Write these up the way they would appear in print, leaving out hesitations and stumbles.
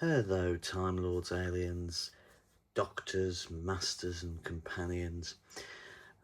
Hello, Time Lords, aliens, doctors, masters and companions,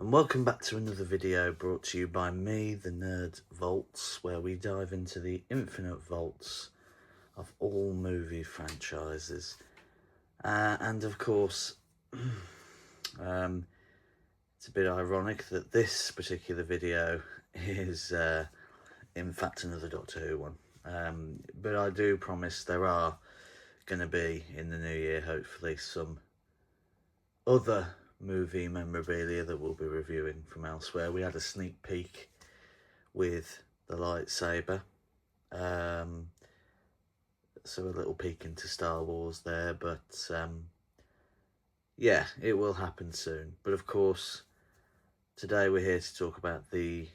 and welcome back to another video brought to you by me, the Nerd Vaults, where we dive into the infinite vaults of all movie franchises. And of course, it's a bit ironic that this particular video is in fact another Doctor Who one. But I do promise there are going to be, in the new year, hopefully, some other movie memorabilia that we'll be reviewing from elsewhere. We had a sneak peek with the lightsaber, so a little peek into Star Wars there, but yeah, it will happen soon. But of course, today we're here to talk about the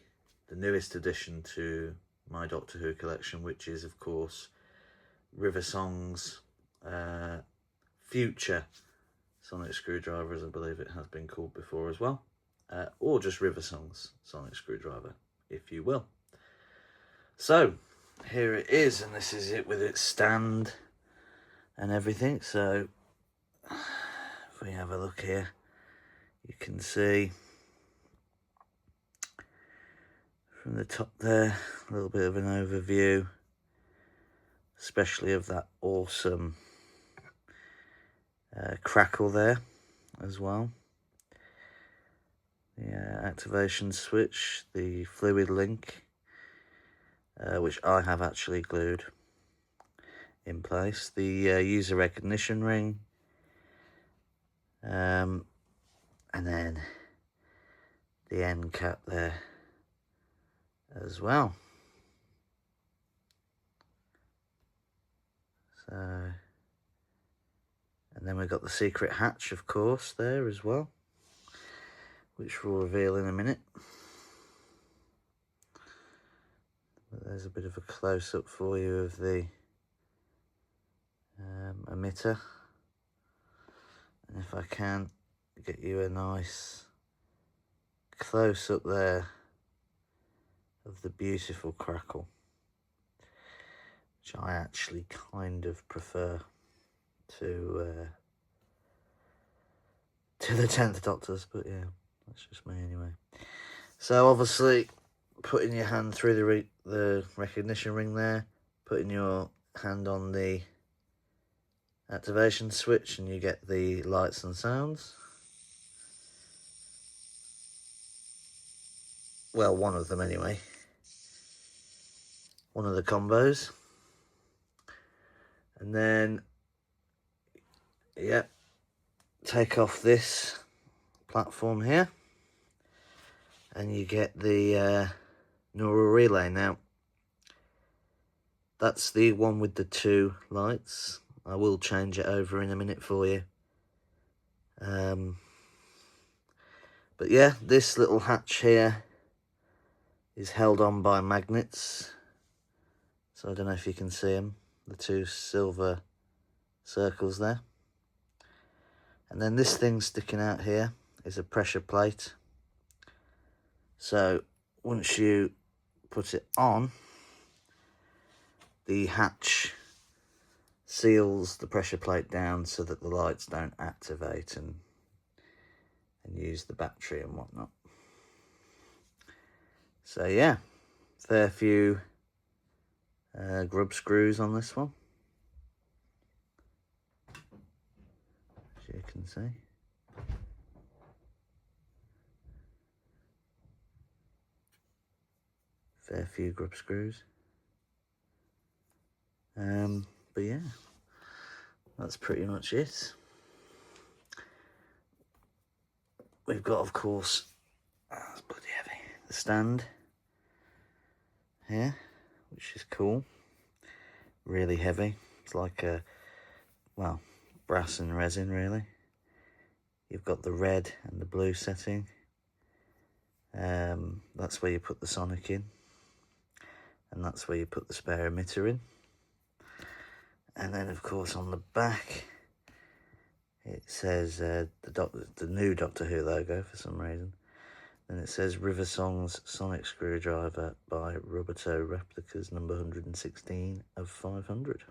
newest addition to my Doctor Who collection, which is, of course, River Song's future Sonic Screwdriver, as I believe it has been called before as well, or just River Song's Sonic Screwdriver, if you will. So here it is, and this is it with its stand and everything. So if we have a look here, you can see from the top there a little bit of an overview, especially of that awesome crackle there as well. The activation switch, the fluid link, which I have actually glued in place, the user recognition ring, and then the end cap there as well. So, and then we've got the secret hatch, of course, there as well, which we'll reveal in a minute. But there's a bit of a close-up for you of the emitter. And if I can get you a nice close-up there of the beautiful crackle, which I actually kind of prefer to the 10th Doctor's, but yeah, that's just me anyway. So obviously, putting your hand through the recognition ring there, putting your hand on the activation switch, and you get the lights and sounds. Well, one of them anyway. One of the combos. And then, yeah, take off this platform here, and you get the neural relay. Now, that's the one with the two lights. I will change it over in a minute for you. But yeah, this little hatch here is held on by magnets. So I don't know if you can see them, the two silver circles there. And then this thing sticking out here is a pressure plate. So once you put it on, the hatch seals the pressure plate down so that the lights don't activate and use the battery and whatnot. So yeah, fair few grub screws on this one, as you can see. Fair few grub screws. But yeah, that's pretty much it. We've got, of course, that's bloody heavy, the stand here, which is cool. Really heavy. It's like a, well, brass and resin, really. You've got the red and the blue setting. That's where you put the Sonic in, and that's where you put the spare emitter in. And then, of course, on the back, it says the new Doctor Who logo for some reason. Then it says River Song's Sonic Screwdriver by Rubbertoe Replicas, number 116 of 500.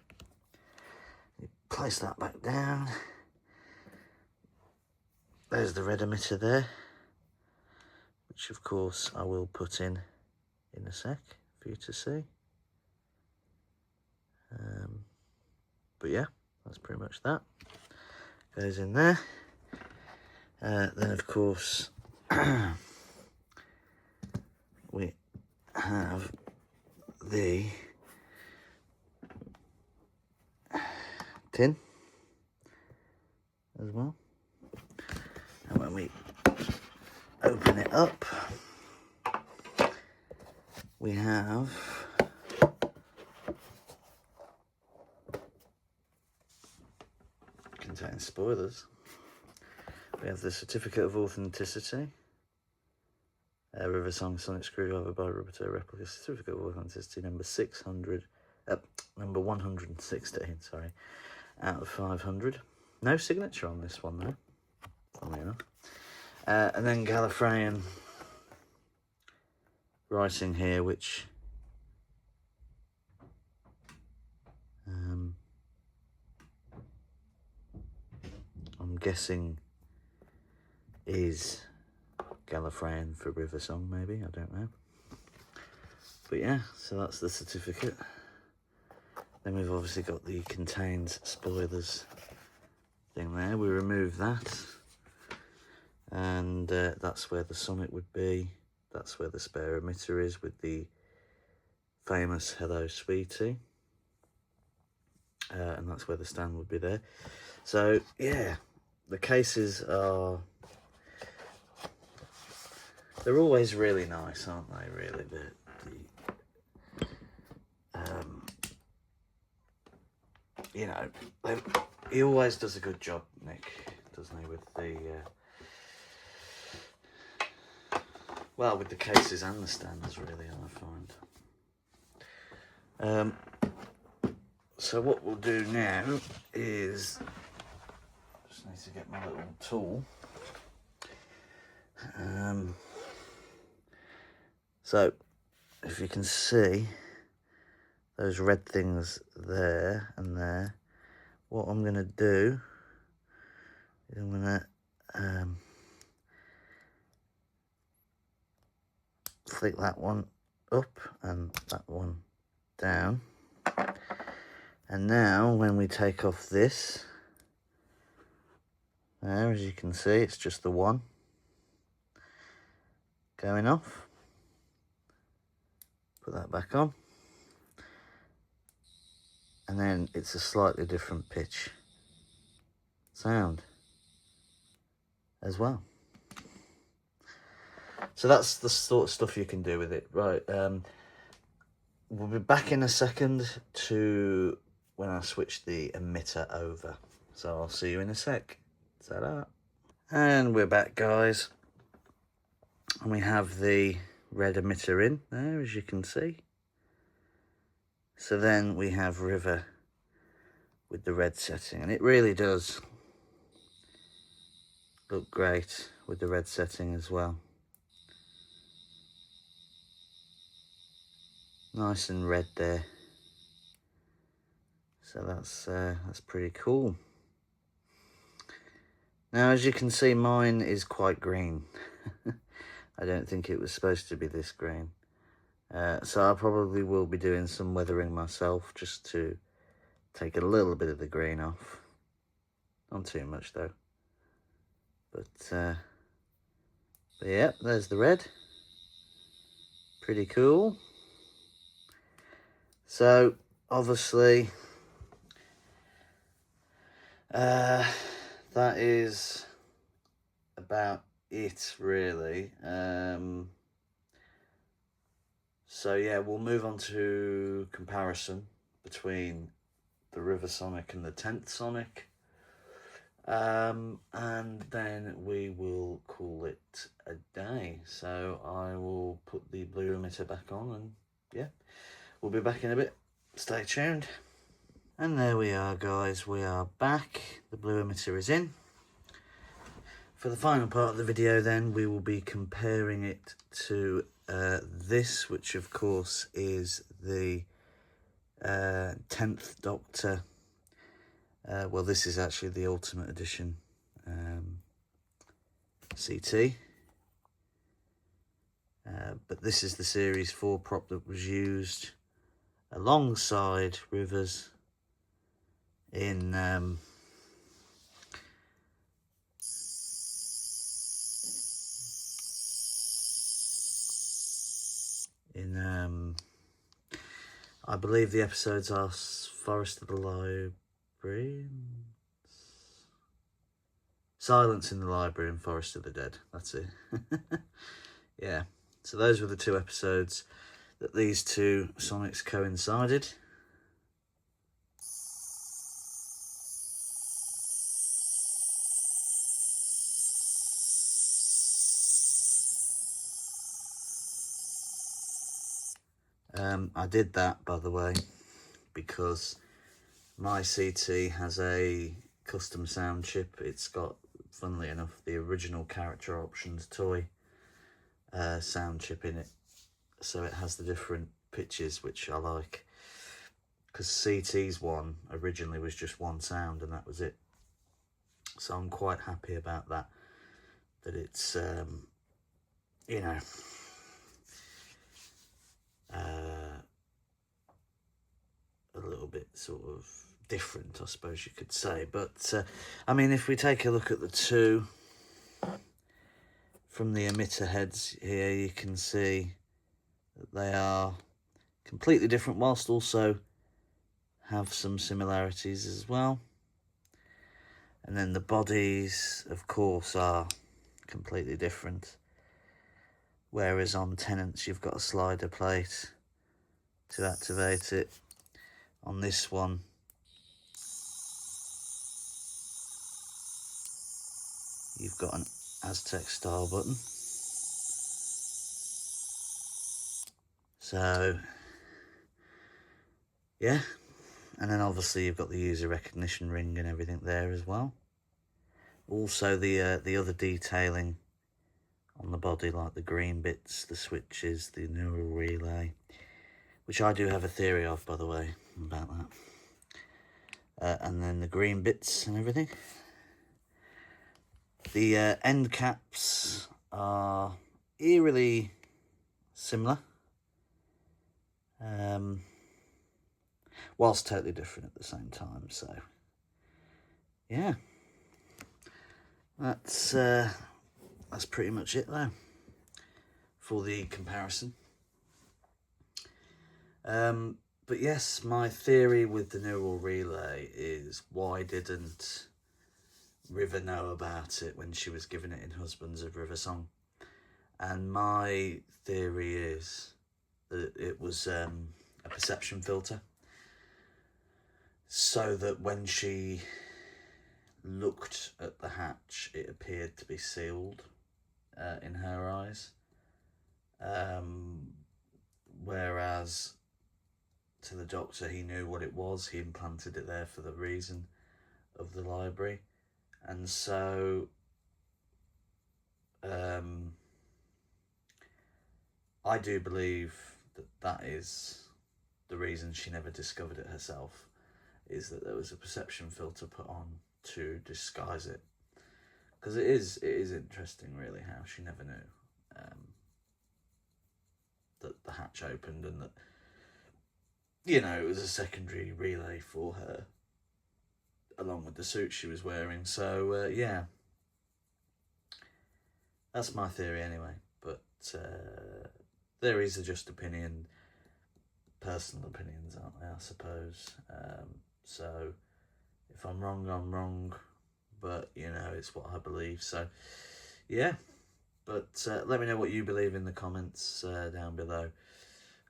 It place that back down. There's the red emitter there, which of course I will put in a sec for you to see. But yeah, that's pretty much that. Goes in there. Then of course we have the tin as well, and when we open it up, we have contains spoilers. We have the certificate of authenticity, Riversong Sonic Screwdriver by Rubbertoe Replicas, certificate of authenticity number 116, sorry, out of 500. No signature on this one though, funnily enough. And then Gallifreyan writing here, which I'm guessing is Gallifreyan for Riversong, maybe, I don't know. But yeah, so that's the certificate. Then we've obviously got the contains spoilers thing there. We remove that, and that's where the Sonic would be. That's where the spare emitter is with the famous Hello Sweetie. And that's where the stand would be there. So yeah, the cases are, they're always really nice, aren't they, really? You know, he always does a good job, Nick, doesn't he, with the well, with the cases and the stands, really, I find. So what we'll do now is, just need to get my little tool. So if you can see those red things there and there, what I'm going to do is I'm going to flick that one up and that one down. And now when we take off this, there, as you can see, it's just the one going off. Put that back on. And then it's a slightly different pitch sound as well. So that's the sort of stuff you can do with it. Right, we'll be back in a second to when I switch the emitter over. So I'll see you in a sec. Ta-da. And we're back, guys. And we have the red emitter in there, as you can see. So then we have River with the red setting, and it really does look great with the red setting as well. Nice and red there. So that's pretty cool. Now, as you can see, mine is quite green. I don't think it was supposed to be this green. So I probably will be doing some weathering myself just to take a little bit of the green off. Not too much though. But yeah, there's the red. Pretty cool. So obviously that is about it, really. So yeah, we'll move on to comparison between the River Sonic and the 10th Sonic, and then we will call it a day. So I will put the blue emitter back on, and yeah, we'll be back in a bit. Stay tuned. And there we are, guys, we are back. The blue emitter is in. For the final part of the video then, we will be comparing it to this, which of course is the 10th Doctor Well, this is actually the Ultimate Edition CT. But this is the Series 4 prop that was used alongside Rivers in I believe the episodes are Forest of the Library, Silence in the Library, and Forest of the Dead. That's it. Yeah, so those were the two episodes that these two Sonics coincided. I did that, by the way, because my CT has a custom sound chip. It's got, funnily enough, the original Character Options toy sound chip in it, so it has the different pitches, which I like, because CT's one originally was just one sound and that was it. So I'm quite happy about that it's you know, a little bit sort of different, I suppose you could say. But I mean, if we take a look at the two from the emitter heads here, you can see that they are completely different, whilst also have some similarities as well. And then the bodies, of course, are completely different. Whereas on Tenants, you've got a slider plate to activate it. On this one, you've got an Aztec style button. So, yeah. And then obviously you've got the user recognition ring and everything there as well. Also the other detailing on the body, like the green bits, the switches, the neural relay, which I do have a theory of, by the way, about that. And then the green bits and everything. The end caps are eerily similar, whilst totally different at the same time. So, yeah, that's pretty much it though for the comparison. But yes, my theory with the neural relay is, why didn't River know about it when she was giving it in Husbands of River Song? And my theory is that it was a perception filter, so that when she looked at the hatch, it appeared to be sealed in her eyes, whereas to the Doctor, he knew what it was. He implanted it there for the reason of the library. And so I do believe that that is the reason she never discovered it herself, is that there was a perception filter put on to disguise it. Because it is interesting, really, how she never knew that the hatch opened, and that, you know, it was a secondary relay for her, along with the suit she was wearing. So, yeah, that's my theory anyway. But theories are just personal opinions, aren't they, I suppose. So if I'm wrong, I'm wrong. But, you know, it's what I believe. So, yeah. But let me know what you believe in the comments down below.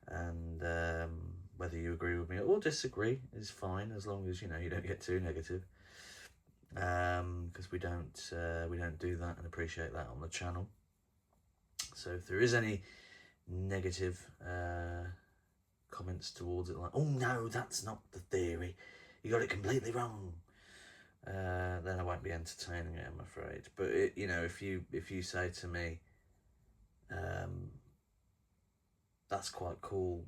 And whether you agree with me or disagree is fine, as long as, you know, you don't get too negative. Because we don't do that and appreciate that on the channel. So if there is any negative comments towards it, like, oh no, that's not the theory, you got it completely wrong, then I won't be entertaining it, I'm afraid. But it, you know, if you say to me, that's quite cool,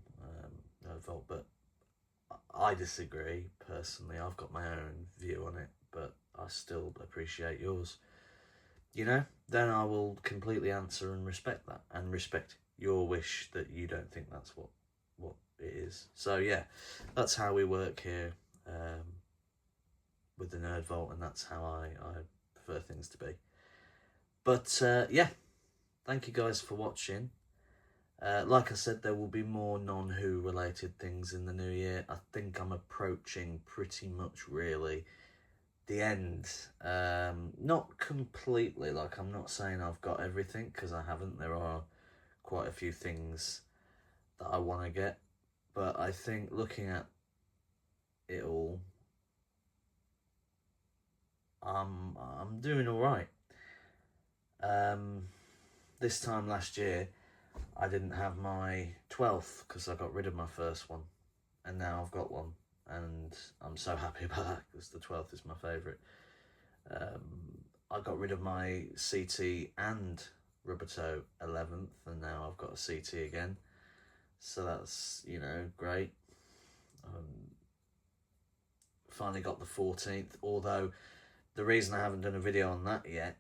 Volt, but I disagree, personally. I've got my own view on it, but I still appreciate yours. You know, then I will completely answer and respect that, and respect your wish that you don't think that's what it is. So yeah, that's how we work here with the Nerd Vault, and that's how I prefer things to be. But yeah, thank you guys for watching. Like I said, there will be more non-Who related things in the new year. I think I'm approaching pretty much really the end. Not completely, like I'm not saying I've got everything, because I haven't. There are quite a few things that I want to get, but I think looking at it all, I'm doing all right. This time last year I didn't have my 12th because I got rid of my first one, and now I've got one, and I'm so happy about that because the 12th is my favourite. I got rid of my CT and Rubbertoe 11th, and now I've got a CT again, so that's, you know, great. Finally got the 14th, although the reason I haven't done a video on that yet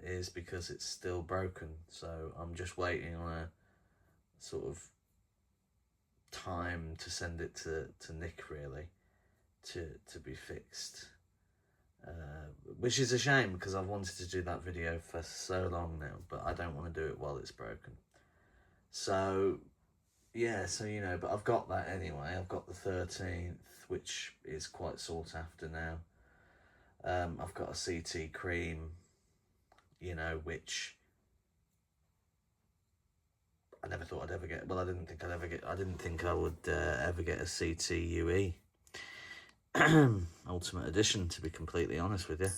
is because it's still broken, so I'm just waiting on a sort of time to send it to Nick, really, to be fixed, which is a shame because I've wanted to do that video for so long now, but I don't want to do it while it's broken. So yeah, so you know, but I've got that anyway. I've got the 13th, which is quite sought after now. I've got a CT cream, you know, which I never thought I'd ever get. Well, I didn't think I'd ever get. I didn't think I would ever get a CT UE Ultimate Edition, to be completely honest with you.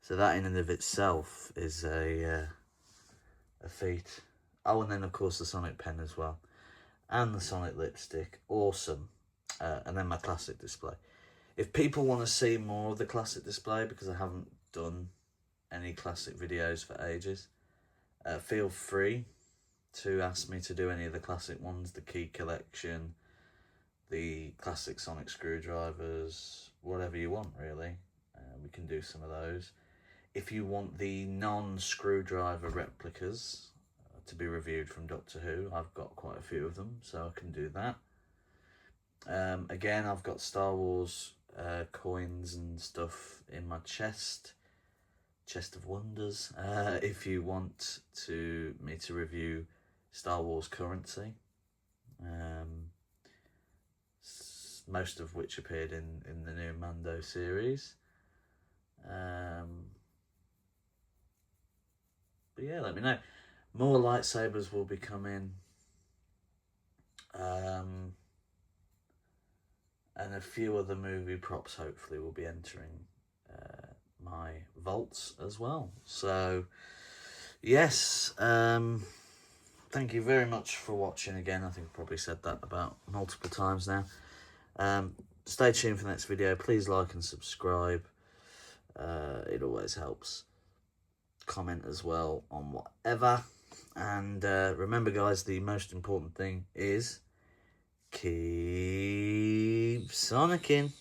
So that in and of itself is a feat. Oh, and then of course the Sonic pen as well, and the Sonic lipstick, awesome. And then my classic display. If people want to see more of the classic display, because I haven't done any classic videos for ages, feel free to ask me to do any of the classic ones, the key collection, the classic Sonic screwdrivers, whatever you want really. We can do some of those. If you want the non-screwdriver replicas to be reviewed from Doctor Who, I've got quite a few of them, so I can do that. Again, I've got Star Wars coins and stuff in my chest of wonders. If you want me to review Star Wars currency, most of which appeared in the new Mando series. But yeah, let me know. More lightsabers will be coming. And a few other movie props hopefully will be entering my vaults as well. So yes, thank you very much for watching again. I think I've probably said that about multiple times now. Stay tuned for the next video. Please like and subscribe. It always helps. Comment as well on whatever. And remember guys, the most important thing is keep Sonicking.